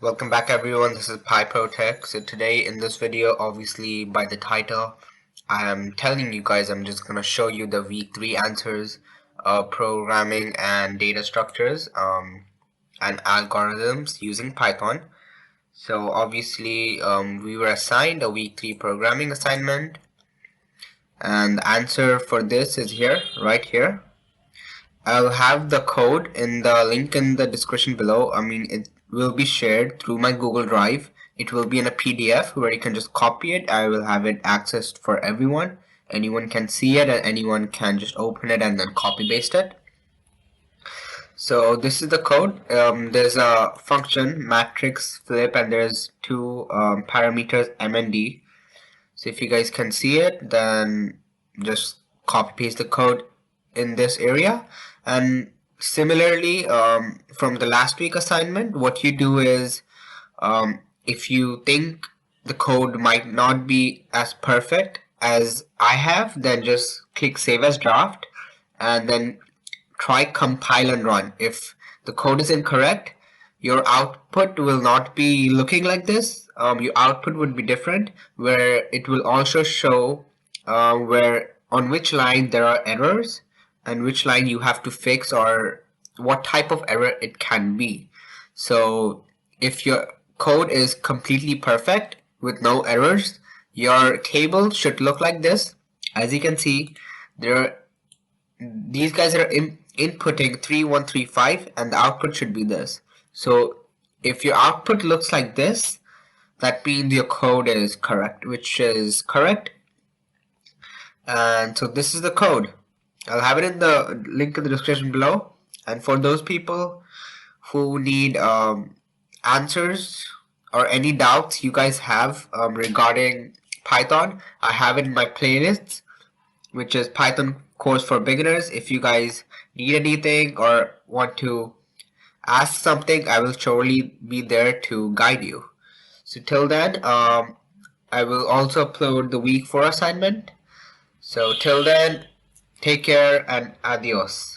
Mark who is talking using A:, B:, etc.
A: Welcome back everyone, this is PyProTech. So today in this video, obviously by the title, I am telling you guys I'm just going to show you the week 3 answers of programming and data structures and algorithms using Python. So obviously we were assigned a week 3 programming assignment, and the answer for this is here, right here. I'll have the code in the link in the description below. It will be shared through my Google Drive. It will be in a PDF where you can just copy it. I will have it accessed for everyone. Anyone can see it and anyone can just open it and then copy paste it. So this is the code. There's a function matrix flip and there's two parameters m and d. So if you guys can see it, then just copy paste the code in this area. And similarly, from the last week assignment, what you do is if you think the code might not be as perfect as I have, then just click save as draft and then try compile and run. If the code is incorrect, your output will not be looking like this. Your output would be different, where it will also show where on which line there are errors and which line you have to fix or what type of error it can be. So if your code is completely perfect with no errors, your table should look like this. As you can see, these guys are inputting 3135 and the output should be this. So if your output looks like this, that means your code is correct, which is correct. And so this is the code. I'll have it in the link in the description below. And for those people who need answers or any doubts you guys have regarding Python, I have it in my playlists, which is Python course for beginners. If you guys need anything or want to ask something, I will surely be there to guide you. So till then, I will also upload the week 4 assignment. So till then, take care and adios.